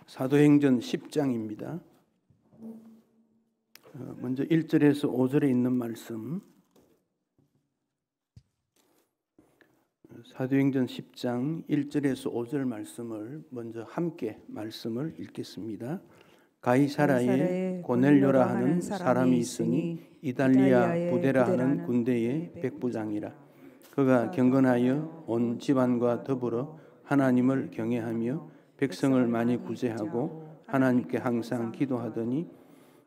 사도행전 10장입니다. 먼저 1절에서 5절에 있는 말씀, 사도행전 10장 1절에서 5절 말씀을 먼저 함께 말씀을 읽겠습니다. 가이사라에 고넬료라 하는 사람이 있으니 이달리아 부데라 하는 군대의 백부장이라. 그가 경건하여 온 집안과 더불어 하나님을 경외하며 백성을 많이 구제하고 하나님께 항상 기도하더니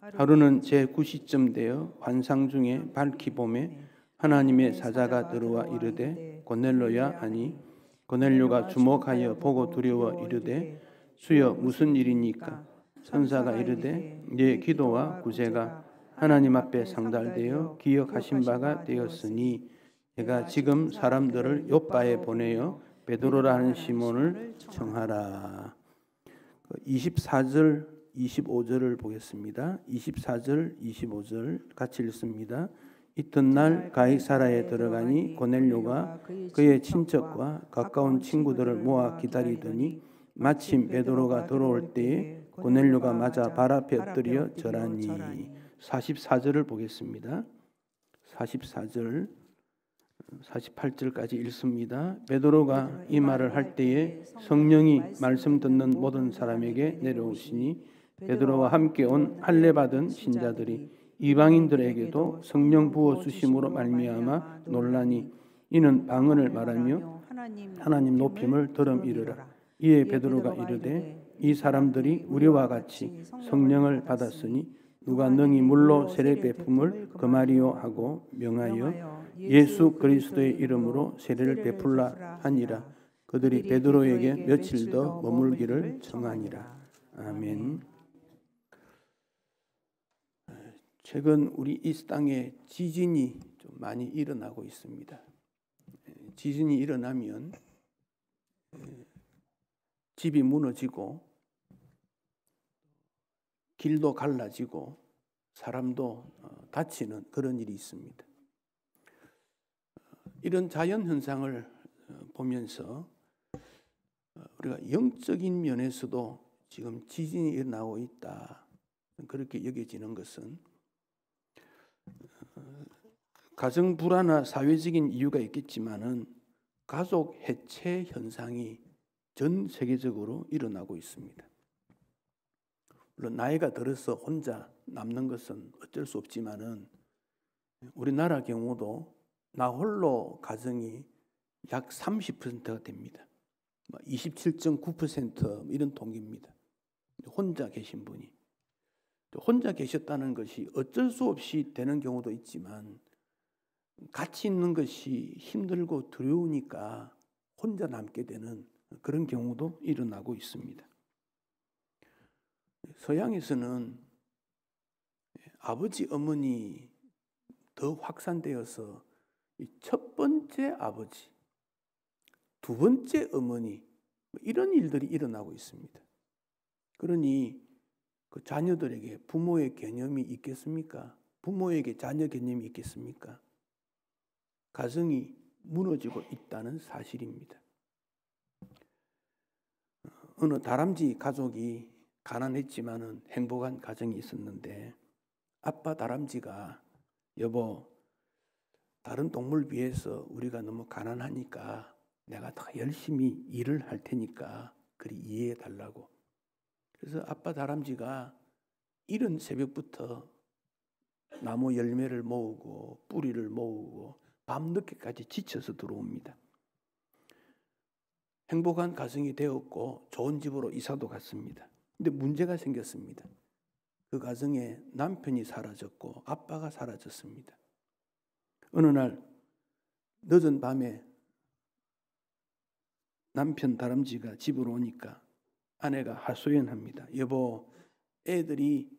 하루는 제9시쯤 되어 환상 중에 밝히 보매 하나님의 사자가 들어와 이르되 고넬료야 하니 고넬료가 주목하여 보고 두려워 이르되 주여 무슨 일이니까? 천사가 이르되 네 기도와 구제가 하나님 앞에 상달되어 기억하신 바가 되었으니 내가 지금 사람들을 요빠에 보내어 베드로라 하는 시몬을 청하라. 24절 25절을 보겠습니다. 24절 25절 같이 읽습니다. 이튿날 가이사라에 들어가니 고넬료가 그의 친척과 가까운 친구들을 모아 기다리더니 마침 베드로가 들어올 때에 고넬료가 맞아 발 앞에 엎드려 절하니. 44절을 보겠습니다. 44절 48절까지 읽습니다. 베드로가 이 말을 할 때에 성령이 말씀 듣는 모든 사람에게 내려오시니 베드로와 함께 온 할례 받은 신자들이 이방인들에게도 성령 부어 주심으로 말미암아 놀라니 이는 방언을 말하며 하나님 높임을 들음 이르라. 이에 베드로가 이르되 이 사람들이 우리와 같이 성령을 받았으니 누가 능히 물로 세례 베품을 금하리요 하고 명하여 예수 그리스도의 이름으로 세례를 베풀라 하니라. 그들이 베드로에게 며칠 더 머물기를 청하니라. 아멘. 최근 우리 이 땅에 지진이 좀 많이 일어나고 있습니다. 지진이 일어나면 집이 무너지고 길도 갈라지고 사람도 다치는 그런 일이 있습니다. 이런 자연 현상을 보면서 우리가 영적인 면에서도 지금 지진이 일어나고 있다. 그렇게 여겨지는 것은 가정 불화나 사회적인 이유가 있겠지만은 가족 해체 현상이 전 세계적으로 일어나고 있습니다. 물론 나이가 들어서 혼자 남는 것은 어쩔 수 없지만은 우리나라 경우도 나 홀로 가정이 약 30%가 됩니다. 27.9% 이런 통계입니다. 혼자 계신 분이. 혼자 계셨다는 것이 어쩔 수 없이 되는 경우도 있지만 같이 있는 것이 힘들고 두려우니까 혼자 남게 되는 그런 경우도 일어나고 있습니다. 서양에서는 아버지, 어머니 더 확산되어서 첫 번째 아버지, 두 번째 어머니 이런 일들이 일어나고 있습니다. 그러니 그 자녀들에게 부모의 개념이 있겠습니까? 부모에게 자녀 개념이 있겠습니까? 가정이 무너지고 있다는 사실입니다. 어느 다람쥐 가족이 가난했지만은 행복한 가정이 있었는데 아빠 다람쥐가 여보 다른 동물 비해서 우리가 너무 가난하니까 내가 더 열심히 일을 할 테니까 그리 이해해 달라고. 그래서 아빠 다람쥐가 이른 새벽부터 나무 열매를 모으고 뿌리를 모으고 밤늦게까지 지쳐서 들어옵니다. 행복한 가정이 되었고 좋은 집으로 이사도 갔습니다. 근데 문제가 생겼습니다. 그 가정에 남편이 사라졌고 아빠가 사라졌습니다. 어느 날 늦은 밤에 남편 다람쥐가 집으로 오니까 아내가 하소연합니다. 여보, 애들이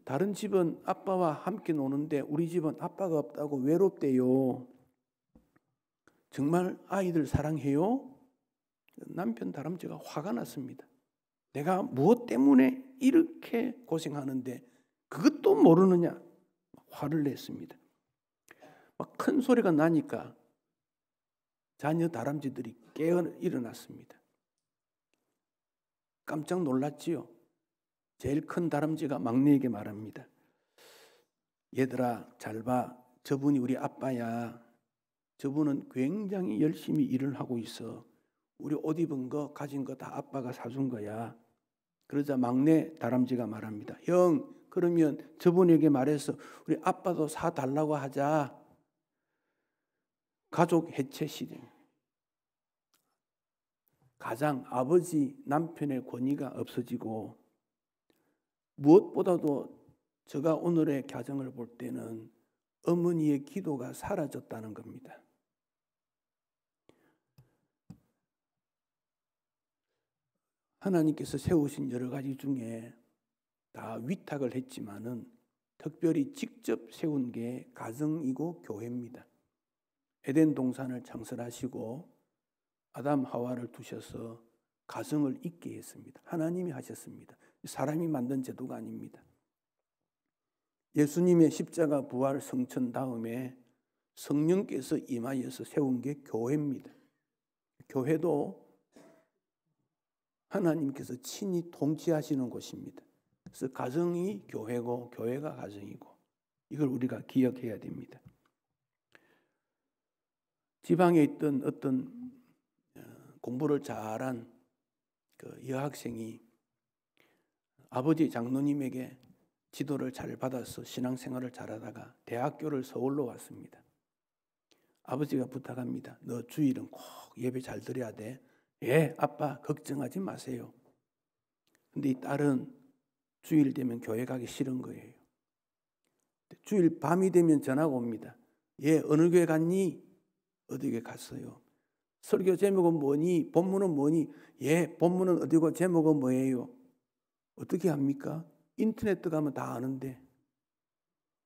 다른 집은 아빠와 함께 노는데 우리 집은 아빠가 없다고 외롭대요. 정말 아이들 사랑해요? 남편 다람쥐가 화가 났습니다. 내가 무엇 때문에 이렇게 고생하는데 그것도 모르느냐? 화를 냈습니다. 막 큰 소리가 나니까 자녀 다람쥐들이 깨어 일어났습니다. 깜짝 놀랐지요. 제일 큰 다람쥐가 막내에게 말합니다. 얘들아, 잘 봐. 저분이 우리 아빠야. 저분은 굉장히 열심히 일을 하고 있어. 우리 옷 입은 거, 가진 거 다 아빠가 사준 거야. 그러자 막내 다람쥐가 말합니다. 형, 그러면 저분에게 말해서 우리 아빠도 사달라고 하자. 가족 해체 시대. 가장 아버지, 남편의 권위가 없어지고 무엇보다도 제가 오늘의 가정을 볼 때는 어머니의 기도가 사라졌다는 겁니다. 하나님께서 세우신 여러 가지 중에 다 위탁을 했지만은 특별히 직접 세운 게 가정이고 교회입니다. 에덴 동산을 창설하시고 아담 하와를 두셔서 가정을 있게 했습니다. 하나님이 하셨습니다. 사람이 만든 제도가 아닙니다. 예수님의 십자가 부활 성천 다음에 성령께서 임하여서 세운 게 교회입니다. 교회도 하나님께서 친히 통치하시는 곳입니다. 그래서 가정이 교회고 교회가 가정이고 이걸 우리가 기억해야 됩니다. 지방에 있던 어떤 공부를 잘한 그 여학생이 아버지 장로님에게 지도를 잘 받아서 신앙생활을 잘하다가 대학교를 서울로 왔습니다. 아버지가 부탁합니다. 너 주일은 꼭 예배 잘 드려야 돼. 예, 아빠 걱정하지 마세요. 근데 이 딸은 주일 되면 교회 가기 싫은 거예요. 주일 밤이 되면 전화가 옵니다. 예, 어느 교회 갔니? 어디에 갔어요? 설교 제목은 뭐니? 본문은 뭐니? 예, 본문은 어디고 제목은 뭐예요? 어떻게 합니까? 인터넷 들어가면 다 아는데.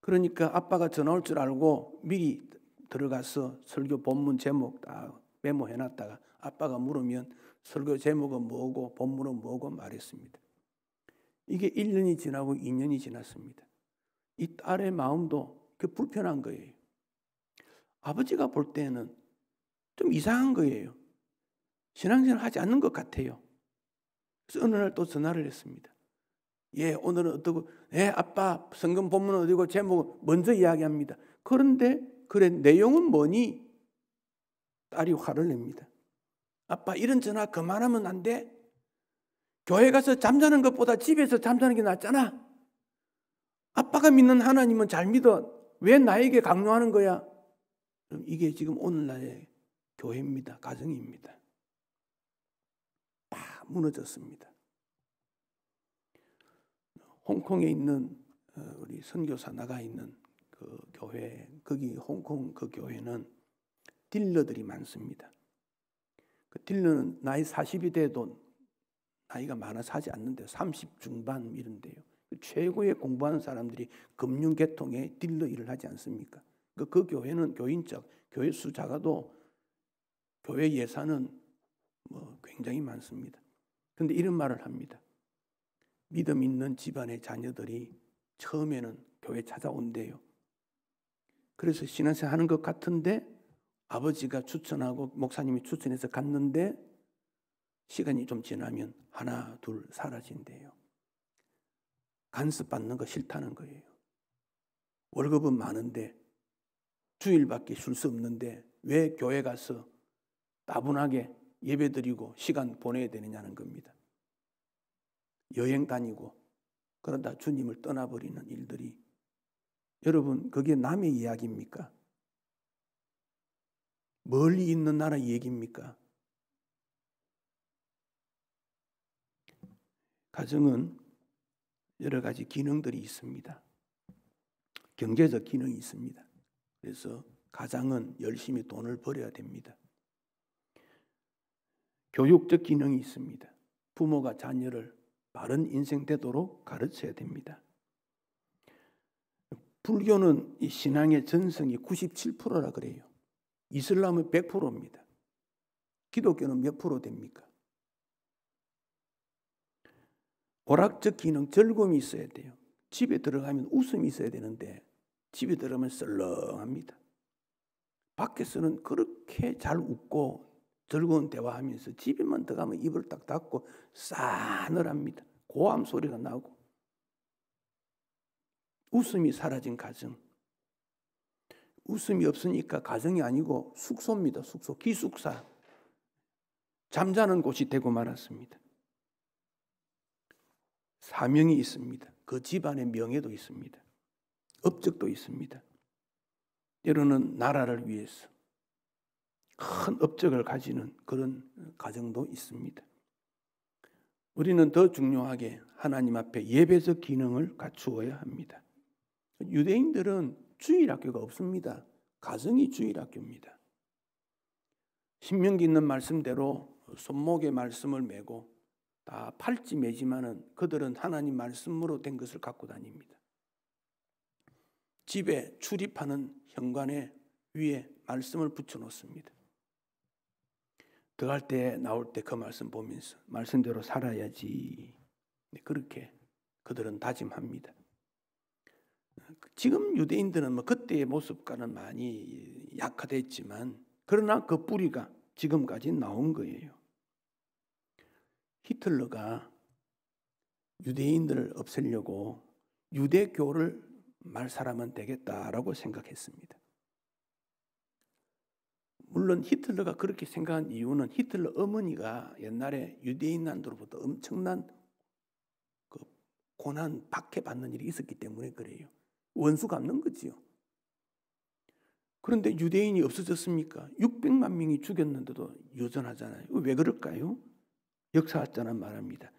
그러니까 아빠가 전화 올 줄 알고 미리 들어가서 설교 본문 제목 다 메모해놨다가 아빠가 물으면 설교 제목은 뭐고 본문은 뭐고 말했습니다. 이게 1년이 지나고 2년이 지났습니다. 이 딸의 마음도 그 불편한 거예요. 아버지가 볼 때는 좀 이상한 거예요. 신앙생활 하지 않는 것 같아요. 그래서 어느 날 또 전화를 했습니다. 예, 오늘은 어떠고, 예, 아빠 성경 본문은 어디고 제목은 먼저 이야기합니다. 그런데 그래 내용은 뭐니? 딸이 화를 냅니다. 아빠 이런 전화 그만하면 안 돼? 교회 가서 잠자는 것보다 집에서 잠자는 게 낫잖아. 아빠가 믿는 하나님은 잘 믿어. 왜 나에게 강요하는 거야? 이게 지금 오늘날의 교회입니다. 가정입니다. 다 무너졌습니다. 홍콩에 있는 우리 선교사 나가 있는 그 교회, 거기 홍콩 그 교회는 딜러들이 많습니다. 그 딜러는 나이 40이 돼도 나이가 많아서 하지 않는데 30 중반 이런데요. 최고의 공부하는 사람들이 금융계통에 딜러 일을 하지 않습니까? 그 교회는 교인적 교회 수 작아도 교회 예산은 뭐 굉장히 많습니다. 그런데 이런 말을 합니다. 믿음 있는 집안의 자녀들이 처음에는 교회 찾아온대요. 그래서 신앙생활 하는 것 같은데 아버지가 추천하고 목사님이 추천해서 갔는데 시간이 좀 지나면 하나 둘 사라진대요. 간섭 받는 거 싫다는 거예요. 월급은 많은데 주일밖에 쉴 수 없는데 왜 교회 가서 따분하게 예배드리고 시간 보내야 되느냐는 겁니다. 여행 다니고 그러다 주님을 떠나버리는 일들이 여러분 그게 남의 이야기입니까? 멀리 있는 나라 얘기입니까? 가정은 여러 가지 기능들이 있습니다. 경제적 기능이 있습니다. 그래서 가장은 열심히 돈을 벌여야 됩니다. 교육적 기능이 있습니다. 부모가 자녀를 바른 인생 되도록 가르쳐야 됩니다. 불교는 이 신앙의 전성이 97%라 그래요. 이슬람은 100%입니다. 기독교는 몇 프로 됩니까? 오락적 기능, 즐거움이 있어야 돼요. 집에 들어가면 웃음이 있어야 되는데 집에 들어가면 썰렁합니다. 밖에서는 그렇게 잘 웃고 즐거운 대화하면서 집에만 들어가면 입을 딱 닫고 싸늘합니다. 고함 소리가 나고 웃음이 사라진 가정. 웃음이 없으니까 가정이 아니고 숙소입니다. 숙소, 기숙사. 잠자는 곳이 되고 말았습니다. 사명이 있습니다. 그 집안의 명예도 있습니다. 업적도 있습니다. 때로는 나라를 위해서 큰 업적을 가지는 그런 가정도 있습니다. 우리는 더 중요하게 하나님 앞에 예배적 기능을 갖추어야 합니다. 유대인들은 주일학교가 없습니다. 가정이 주일학교입니다. 신명기 있는 말씀대로 손목에 말씀을 메고 다 팔찌 매지만은 그들은 하나님 말씀으로 된 것을 갖고 다닙니다. 집에 출입하는 현관에 위에 말씀을 붙여놓습니다. 들어갈 때 나올 때 그 말씀 보면서 말씀대로 살아야지. 그렇게 그들은 다짐합니다. 지금 유대인들은 그때의 모습과는 많이 약화됐지만 그러나 그 뿌리가 지금까지 나온 거예요. 히틀러가 유대인들을 없애려고 유대교를 말살하면 되겠다라고 생각했습니다. 물론 히틀러가 그렇게 생각한 이유는 히틀러 어머니가 옛날에 유대인들로부터 엄청난 그 고난, 박해받는 일이 있었기 때문에 그래요. 원수 갚는 거지요. 그런데 유대인이 없어졌습니까? 600만 명이 죽였는데도 여전하잖아요. 왜 그럴까요? 역사학자는 말합니다.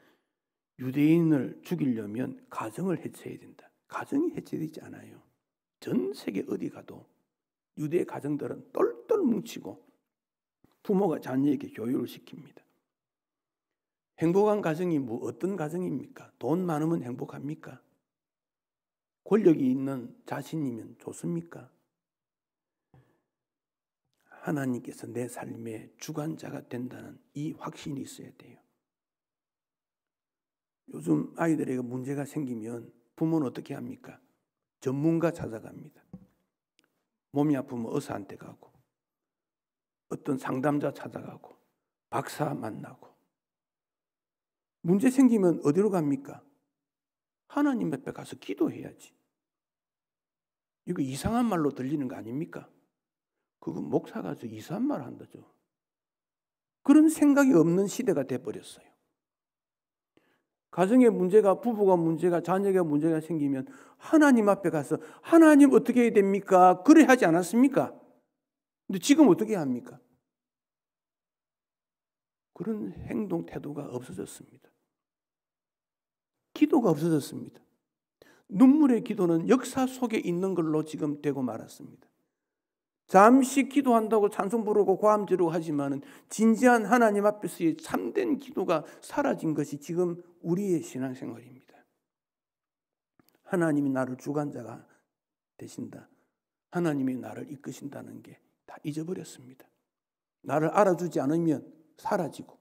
유대인을 죽이려면 가정을 해체해야 된다. 가정이 해체되지 않아요. 전 세계 어디 가도 유대 가정들은 똘똘 뭉치고 부모가 자녀에게 교육을 시킵니다. 행복한 가정이 어떤 가정입니까? 돈 많으면 행복합니까? 권력이 있는 자신이면 좋습니까? 하나님께서 내 삶의 주관자가 된다는 이 확신이 있어야 돼요. 요즘 아이들에게 문제가 생기면 부모는 어떻게 합니까? 전문가 찾아갑니다. 몸이 아프면 의사한테 가고 어떤 상담자 찾아가고 박사 만나고 문제 생기면 어디로 갑니까? 하나님 앞에 가서 기도해야지. 이거 이상한 말로 들리는 거 아닙니까? 그거 목사가 이상한 말 한다죠. 그런 생각이 없는 시대가 돼버렸어요. 가정에 문제가, 부부가 문제가, 자녀가 문제가 생기면 하나님 앞에 가서 하나님 어떻게 해야 됩니까? 그래 하지 않았습니까? 근데 지금 어떻게 합니까? 그런 행동, 태도가 없어졌습니다. 기도가 없어졌습니다. 눈물의 기도는 역사 속에 있는 걸로 지금 되고 말았습니다. 잠시 기도한다고 찬송 부르고 고함 지르고 하지만은 진지한 하나님 앞에서의 참된 기도가 사라진 것이 지금 우리의 신앙생활입니다. 하나님이 나를 주관자가 되신다. 하나님이 나를 이끄신다는 게 다 잊어버렸습니다. 나를 알아주지 않으면 사라지고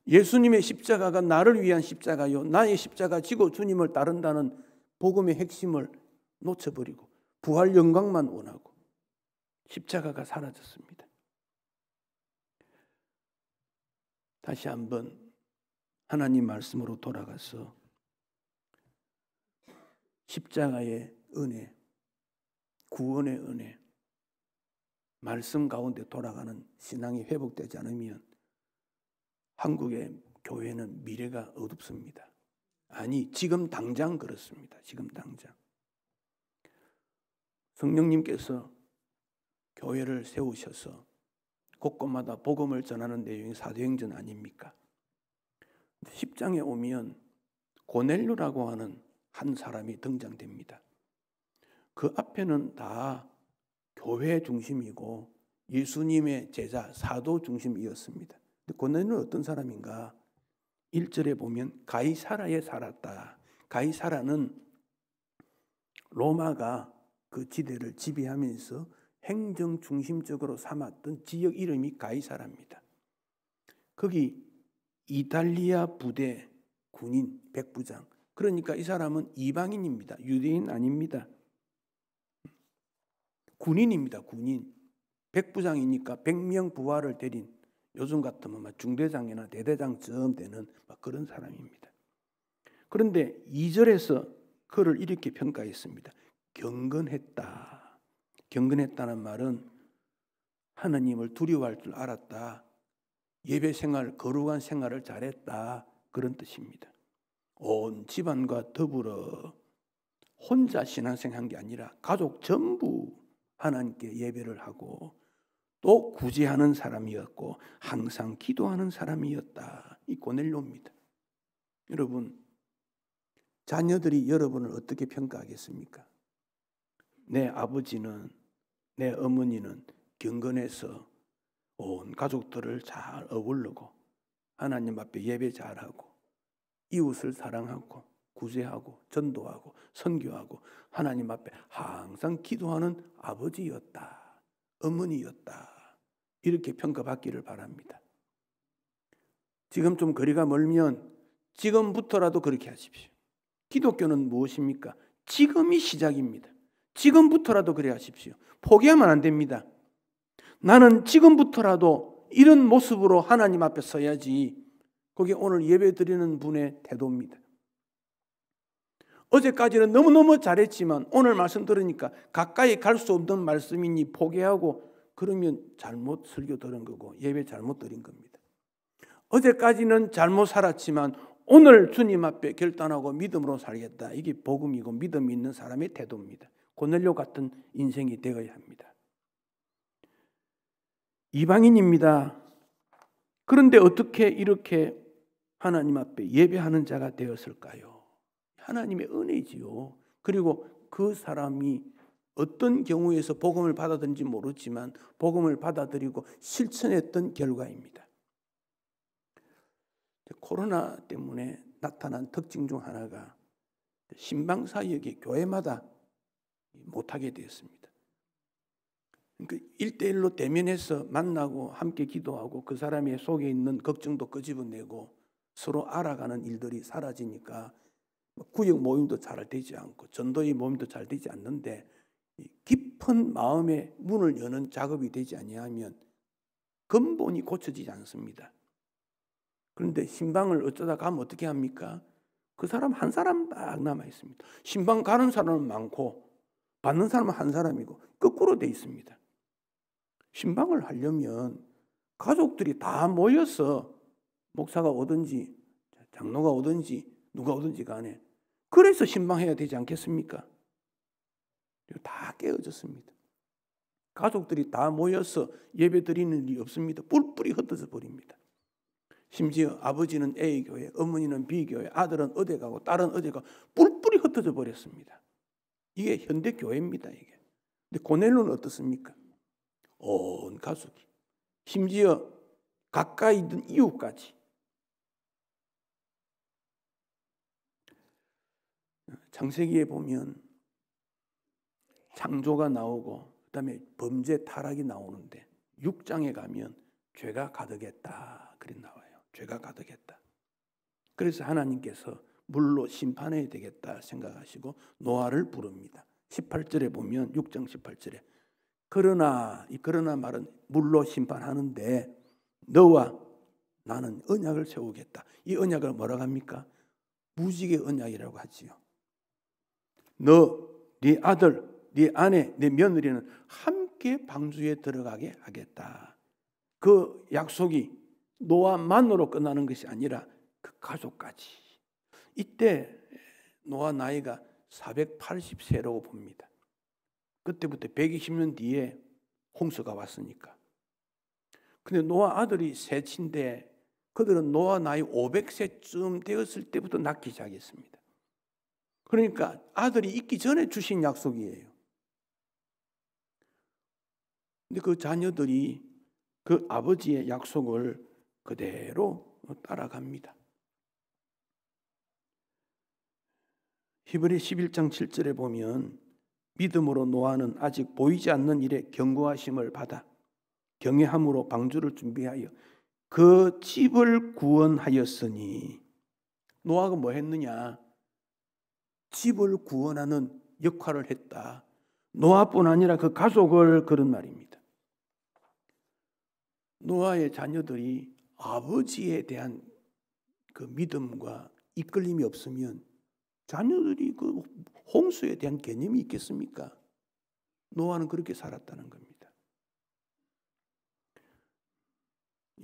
예수님의 십자가가 나를 위한 십자가요. 나의 십자가 지고 주님을 따른다는 복음의 핵심을 놓쳐버리고 부활 영광만 원하고 십자가가 사라졌습니다. 다시 한번 하나님 말씀으로 돌아가서 십자가의 은혜, 구원의 은혜, 말씀 가운데 돌아가는 신앙이 회복되지 않으면 한국의 교회는 미래가 어둡습니다. 아니, 지금 당장 그렇습니다. 지금 당장. 성령님께서 교회를 세우셔서 곳곳마다 복음을 전하는 내용이 사도행전 아닙니까? 10장에 오면 고넬료라고 하는 한 사람이 등장됩니다. 그 앞에는 다 교회 중심이고 예수님의 제자, 사도 중심이었습니다. 고넬료는 어떤 사람인가? 1절에 보면 가이사라에 살았다. 가이사라는 로마가 그 지대를 지배하면서 행정 중심적으로 삼았던 지역 이름이 가이사라입니다. 거기 이탈리아 부대 군인 백부장. 그러니까 이 사람은 이방인입니다. 유대인 아닙니다. 군인입니다. 군인. 백부장이니까 100명 부하를 데린, 요즘 같으면 막 중대장이나 대대장쯤 되는 막 그런 사람입니다. 그런데 2절에서 그를 이렇게 평가했습니다. 경건했다. 경건했다는 말은 하나님을 두려워할 줄 알았다. 예배 생활, 거룩한 생활을 잘했다. 그런 뜻입니다. 온 집안과 더불어 혼자 신앙생활한 게 아니라 가족 전부 하나님께 예배를 하고 또 구제하는 사람이었고 항상 기도하는 사람이었다. 이 고넬료입니다. 여러분, 자녀들이 여러분을 어떻게 평가하겠습니까? 내 아버지는, 내 어머니는 경건해서 온 가족들을 잘 어울르고 하나님 앞에 예배 잘하고 이웃을 사랑하고 구제하고 전도하고 선교하고 하나님 앞에 항상 기도하는 아버지였다, 어머니였다. 이렇게 평가받기를 바랍니다. 지금 좀 거리가 멀면 지금부터라도 그렇게 하십시오. 기독교는 무엇입니까? 지금이 시작입니다. 지금부터라도 그래 하십시오. 포기하면 안 됩니다. 나는 지금부터라도 이런 모습으로 하나님 앞에 서야지. 그게 오늘 예배 드리는 분의 태도입니다. 어제까지는 너무너무 잘했지만 오늘 말씀 들으니까 가까이 갈 수 없는 말씀이니 포기하고 그러면 잘못 설교 들은 거고 예배 잘못 드린 겁니다. 어제까지는 잘못 살았지만 오늘 주님 앞에 결단하고 믿음으로 살겠다. 이게 복음이고 믿음이 있는 사람의 태도입니다. 고넬료 같은 인생이 되어야 합니다. 이방인입니다. 그런데 어떻게 이렇게 하나님 앞에 예배하는 자가 되었을까요? 하나님의 은혜지요. 그리고 그 사람이 어떤 경우에서 복음을 받아들인지 모르지만 복음을 받아들이고 실천했던 결과입니다. 코로나 때문에 나타난 특징 중 하나가 신방사역이 교회마다 못하게 되었습니다. 그러니까 1대1로 대면해서 만나고 함께 기도하고 그 사람의 속에 있는 걱정도 끄집어내고 서로 알아가는 일들이 사라지니까 구역 모임도 잘 되지 않고 전도의 모임도 잘 되지 않는데 깊은 마음의 문을 여는 작업이 되지 아니하면 근본이 고쳐지지 않습니다. 그런데 신방을 어쩌다 가면 어떻게 합니까? 그 사람 한 사람 딱 남아 있습니다. 신방 가는 사람은 많고 받는 사람은 한 사람이고 거꾸로 돼 있습니다. 신방을 하려면 가족들이 다 모여서 목사가 오든지 장로가 오든지 누가 오든지 간에 그래서 신방해야 되지 않겠습니까? 다 깨어졌습니다. 가족들이 다 모여서 예배 드리는 일이 없습니다. 뿔뿔이 흩어져 버립니다. 심지어 아버지는 A 교회, 어머니는 B 교회, 아들은 어디 가고 딸은 어디 가고 뿔뿔이 흩어져 버렸습니다. 이게 현대 교회입니다. 이게. 근데 고넬료는 어떻습니까? 온 가족이, 심지어 가까이 있는 이웃까지. 창세기에 보면 창조가 나오고 그다음에 범죄 타락이 나오는데 6장에 가면 죄가 가득했다. 그래 나와요. 죄가 가득했다. 그래서 하나님께서 물로 심판해야 되겠다 생각하시고 노아를 부릅니다. 18절에 보면 6장 18절에 그러나 이 그러나 말은 물로 심판하는데 너와 나는 언약을 세우겠다. 이 언약을 뭐라고 합니까? 무지개 언약이라고 하지요. 너, 네 아들, 네 아내, 네 며느리는 함께 방주에 들어가게 하겠다. 그 약속이 노아만으로 끝나는 것이 아니라 그 가족까지. 이때 노아 나이가 480세라고 봅니다. 그때부터 120년 뒤에 홍수가 왔으니까. 근데 노아 아들이 셋인데 그들은 노아 나이 500세쯤 되었을 때부터 낳기 시작했습니다. 그러니까 아들이 있기 전에 주신 약속이에요. 근데 그 자녀들이 그 아버지의 약속을 그대로 따라갑니다. 히브리 11장 7절에 보면 믿음으로 노아는 아직 보이지 않는 일에 경고하심을 받아 경외함으로 방주를 준비하여 그 집을 구원하였으니 노아가 뭐 했느냐? 집을 구원하는 역할을 했다. 노아뿐 아니라 그 가족을 그런 말입니다. 노아의 자녀들이 아버지에 대한 그 믿음과 이끌림이 없으면 자녀들이 그 홍수에 대한 개념이 있겠습니까? 노아는 그렇게 살았다는 겁니다.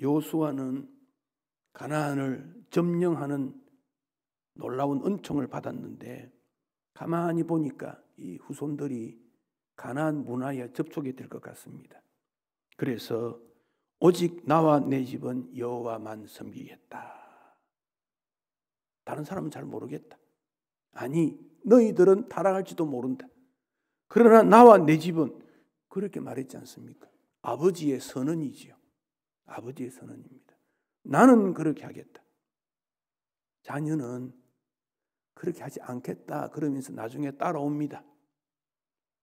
여호수아는 가나안을 점령하는 놀라운 은총을 받았는데 가만히 보니까 이 후손들이 가나안 문화에 접촉이 될 것 같습니다. 그래서 오직 나와 내 집은 여호와만 섬기겠다. 다른 사람은 잘 모르겠다. 아니, 너희들은 타락할지도 모른다. 그러나 나와 내 집은, 그렇게 말했지 않습니까? 아버지의 선언이지요. 아버지의 선언입니다. 나는 그렇게 하겠다. 자녀는 그렇게 하지 않겠다 그러면서 나중에 따라옵니다.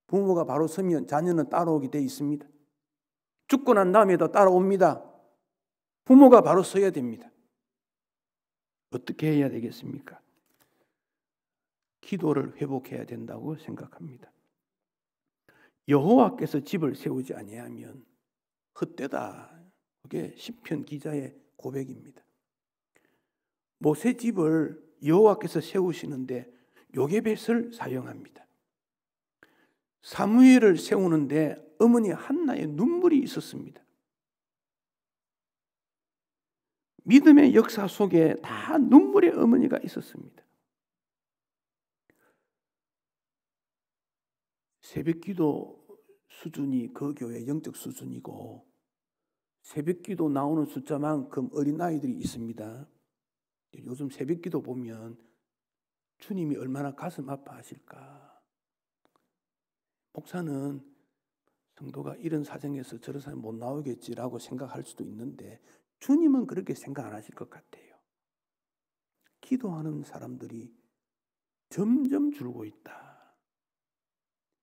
부모가 바로 서면 자녀는 따라오게 돼 있습니다. 죽고 난 다음에도 따라옵니다. 부모가 바로 서야 됩니다. 어떻게 해야 되겠습니까? 기도를 회복해야 된다고 생각합니다. 여호와께서 집을 세우지 아니하면 헛되다. 그게 시편 기자의 고백입니다. 모세 집을 여호와께서 세우시는데 요게벳을 사용합니다. 사무엘을 세우는데 어머니 한나의 눈물이 있었습니다. 믿음의 역사 속에 다 눈물의 어머니가 있었습니다. 새벽기도 수준이 그 교회의 영적 수준이고 새벽기도 나오는 숫자만큼 어린아이들이 있습니다. 요즘 새벽기도 보면 주님이 얼마나 가슴 아파하실까. 목사는 성도가 이런 사정에서 저런 사람이 못 나오겠지라고 생각할 수도 있는데 주님은 그렇게 생각 안 하실 것 같아요. 기도하는 사람들이 점점 줄고 있다.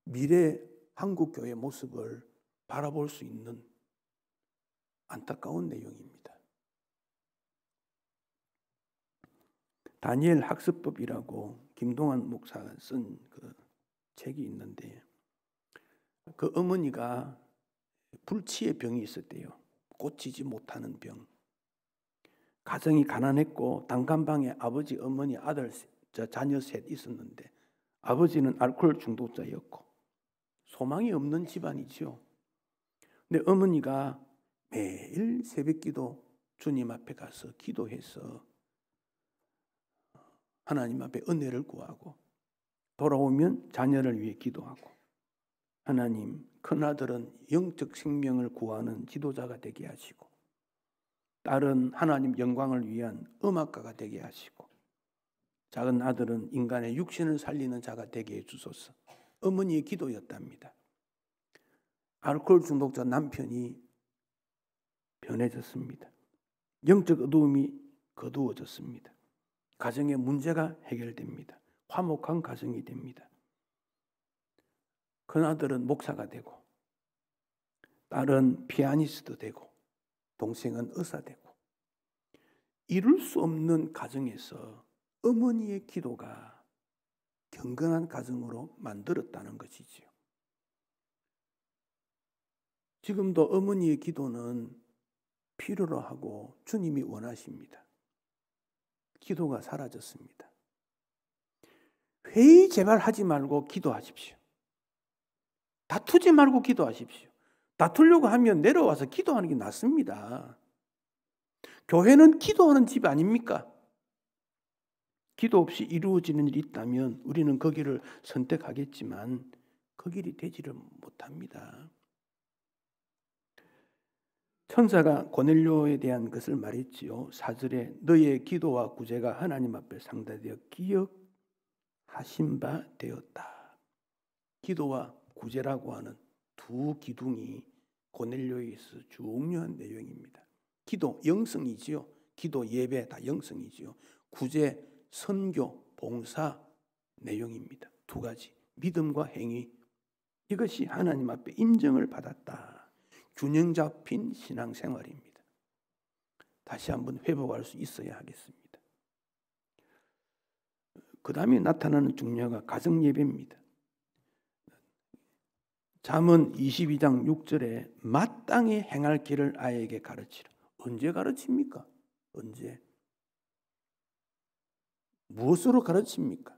미래 한국교회 모습을 바라볼 수 있는 안타까운 내용입니다. 다니엘 학습법이라고 김동환 목사가 쓴 그 책이 있는데 그 어머니가 불치의 병이 있었대요. 고치지 못하는 병. 가정이 가난했고 단칸방에 아버지, 어머니, 아들, 자녀 셋 있었는데 아버지는 알코올 중독자였고 소망이 없는 집안이죠. 근데 어머니가 매일 새벽기도 주님 앞에 가서 기도해서 하나님 앞에 은혜를 구하고 돌아오면 자녀를 위해 기도하고 하나님, 큰아들은 영적 생명을 구하는 지도자가 되게 하시고 딸은 하나님 영광을 위한 음악가가 되게 하시고 작은 아들은 인간의 육신을 살리는 자가 되게 해주소서. 어머니의 기도였답니다. 알코올 중독자 남편이 변해졌습니다. 영적 어두움이 거두어졌습니다. 가정의 문제가 해결됩니다. 화목한 가정이 됩니다. 큰아들은 목사가 되고 딸은 피아니스트 되고 동생은 의사 되고 이룰 수 없는 가정에서 어머니의 기도가 경건한 가정으로 만들었다는 것이지요. 지금도 어머니의 기도는 필요로 하고 주님이 원하십니다. 기도가 사라졌습니다. 회의 제발 하지 말고 기도하십시오. 다투지 말고 기도하십시오. 다투려고 하면 내려와서 기도하는 게 낫습니다. 교회는 기도하는 집 아닙니까? 기도 없이 이루어지는 일이 있다면 우리는 그 길을 선택하겠지만 그 길이 되지를 못합니다. 천사가 고넬료에 대한 것을 말했지요. 4절에 너의 기도와 구제가 하나님 앞에 상달되어 기억하신 바 되었다. 기도와 구제라고 하는 두 기둥이 고넬료에서 중요한 내용입니다. 기도 영성이지요. 기도 예배 다 영성이지요. 구제 선교 봉사 내용입니다. 두 가지 믿음과 행위 이것이 하나님 앞에 인정을 받았다. 균형 잡힌 신앙생활입니다. 다시 한번 회복할 수 있어야 하겠습니다. 그 다음에 나타나는 중요가 가정예배입니다. 잠언 22장 6절에 마땅히 행할 길을 아이에게 가르치라. 언제 가르칩니까? 언제? 무엇으로 가르칩니까?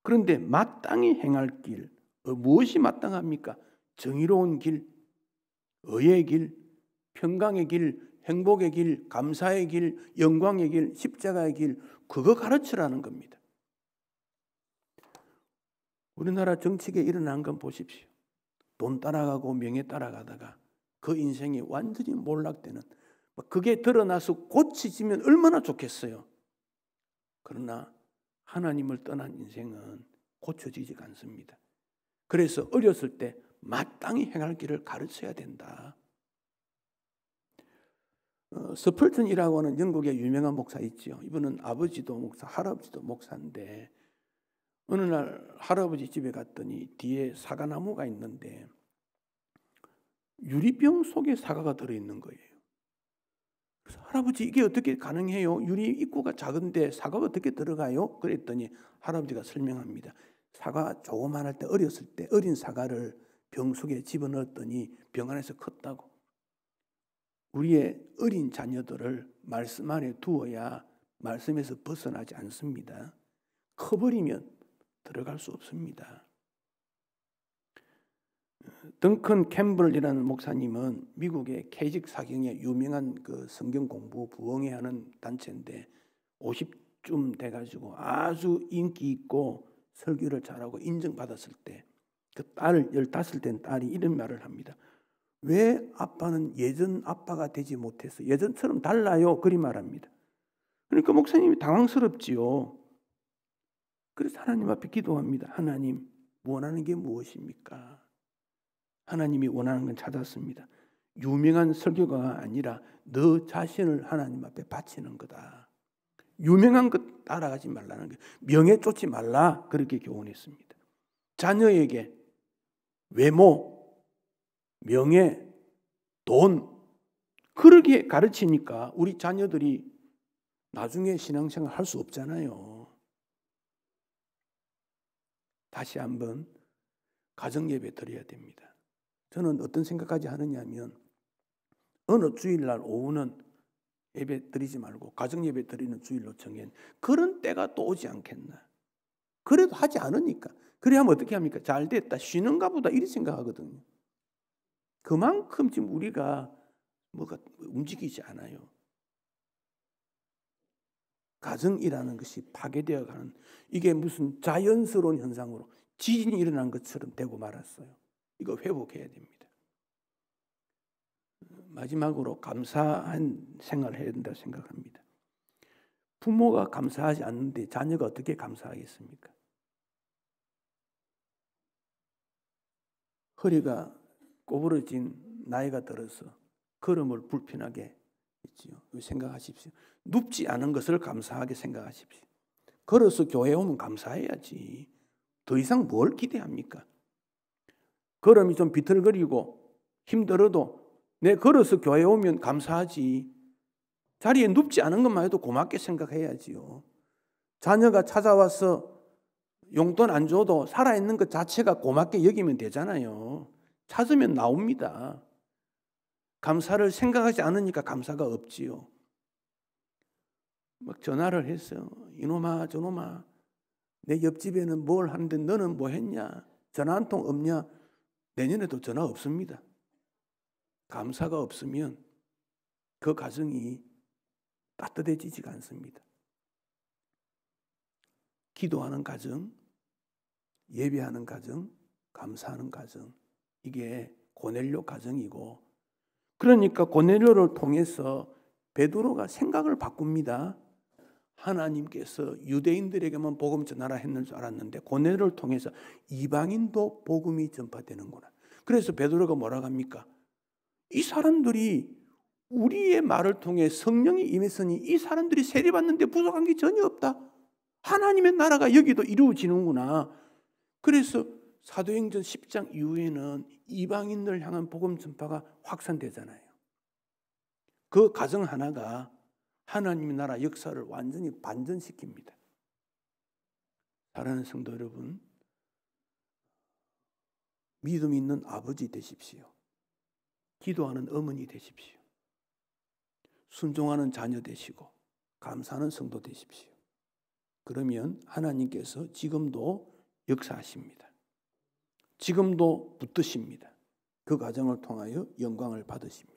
그런데 마땅히 행할 길, 무엇이 마땅합니까? 정의로운 길, 의의 길, 평강의 길, 행복의 길, 감사의 길, 영광의 길, 십자가의 길, 그거 가르치라는 겁니다. 우리나라 정치계에 일어난 건 보십시오. 돈 따라가고 명예 따라가다가 그 인생이 완전히 몰락되는, 그게 드러나서 고치지면 얼마나 좋겠어요. 그러나 하나님을 떠난 인생은 고쳐지지가 않습니다. 그래서 어렸을 때 마땅히 행할 길을 가르쳐야 된다. 스펄튼이라고 하는 영국의 유명한 목사 있죠. 이분은 아버지도 목사, 할아버지도 목사인데 어느 날 할아버지 집에 갔더니 뒤에 사과나무가 있는데 유리병 속에 사과가 들어있는 거예요. 그래서 할아버지 이게 어떻게 가능해요? 유리 입구가 작은데 사과가 어떻게 들어가요? 그랬더니 할아버지가 설명합니다. 사과 조그만할 때 어렸을 때 어린 사과를 병 속에 집어넣었더니 병 안에서 컸다고. 우리의 어린 자녀들을 말씀 안에 두어야 말씀에서 벗어나지 않습니다. 커버리면 들어갈 수 없습니다. 덩컨 캠블이라는 목사님은 미국의 케이직 사경의 유명한 그 성경 공부 부흥회 하는 단체인데 50쯤 돼가지고 아주 인기 있고 설교를 잘하고 인정받았을 때 그 딸 15 된 딸이 이런 말을 합니다. 왜 아빠는 예전 아빠가 되지 못했어? 예전처럼 달라요. 그리 말합니다. 그러니까 목사님이 당황스럽지요. 그래서 하나님 앞에 기도합니다. 하나님, 원하는 게 무엇입니까? 하나님이 원하는 건 찾았습니다. 유명한 설교가가 아니라 너 자신을 하나님 앞에 바치는 거다. 유명한 것 따라가지 말라는 거예요. 명예 쫓지 말라. 그렇게 교훈했습니다. 자녀에게 외모, 명예, 돈 그렇게 가르치니까 우리 자녀들이 나중에 신앙생활 할 수 없잖아요. 다시 한번 가정예배 드려야 됩니다. 저는 어떤 생각까지 하느냐면 어느 주일날 오후는 예배 드리지 말고 가정예배 드리는 주일로 정해. 그런 때가 또 오지 않겠나. 그래도 하지 않으니까. 그래 하면 어떻게 합니까? 잘 됐다. 쉬는가 보다 이렇게 생각하거든요. 그만큼 지금 우리가 뭐가 움직이지 않아요. 가정이라는 것이 파괴되어 가는, 이게 무슨 자연스러운 현상으로 지진이 일어난 것처럼 되고 말았어요. 이거 회복해야 됩니다. 마지막으로 감사한 생활을 해야 된다고 생각합니다. 부모가 감사하지 않는데 자녀가 어떻게 감사하겠습니까? 허리가 꼬부러진 나이가 들어서 걸음을 불편하게 있지요. 생각하십시오. 눕지 않은 것을 감사하게 생각하십시오. 걸어서 교회 오면 감사해야지. 더 이상 뭘 기대합니까? 걸음이 좀 비틀거리고 힘들어도 내 걸어서 교회 오면 감사하지. 자리에 눕지 않은 것만 해도 고맙게 생각해야지요. 자녀가 찾아와서 용돈 안 줘도 살아있는 것 자체가 고맙게 여기면 되잖아요. 찾으면 나옵니다. 감사를 생각하지 않으니까 감사가 없지요. 막 전화를 했어요. 이놈아 저놈아 내 옆집에는 뭘 하는데 너는 뭐 했냐? 전화 한 통 없냐? 내년에도 전화 없습니다. 감사가 없으면 그 가정이 따뜻해지지가 않습니다. 기도하는 가정, 예배하는 가정, 감사하는 가정, 이게 고넬료 가정이고, 그러니까 고넬료를 통해서 베드로가 생각을 바꿉니다. 하나님께서 유대인들에게만 복음 전하라 했는 줄 알았는데 고넬료를 통해서 이방인도 복음이 전파되는구나. 그래서 베드로가 뭐라고 합니까? 이 사람들이 우리의 말을 통해 성령이 임했으니 이 사람들이 세례받는데 부족한 게 전혀 없다. 하나님의 나라가 여기도 이루어지는구나. 그래서 사도행전 10장 이후에는 이방인들 향한 복음 전파가 확산되잖아요. 그 가정 하나가 하나님의 나라 역사를 완전히 반전시킵니다. 사랑하는 성도 여러분, 믿음 있는 아버지 되십시오. 기도하는 어머니 되십시오. 순종하는 자녀 되시고 감사하는 성도 되십시오. 그러면 하나님께서 지금도 역사하십니다. 지금도 붙드십니다. 그 과정을 통하여 영광을 받으십니다.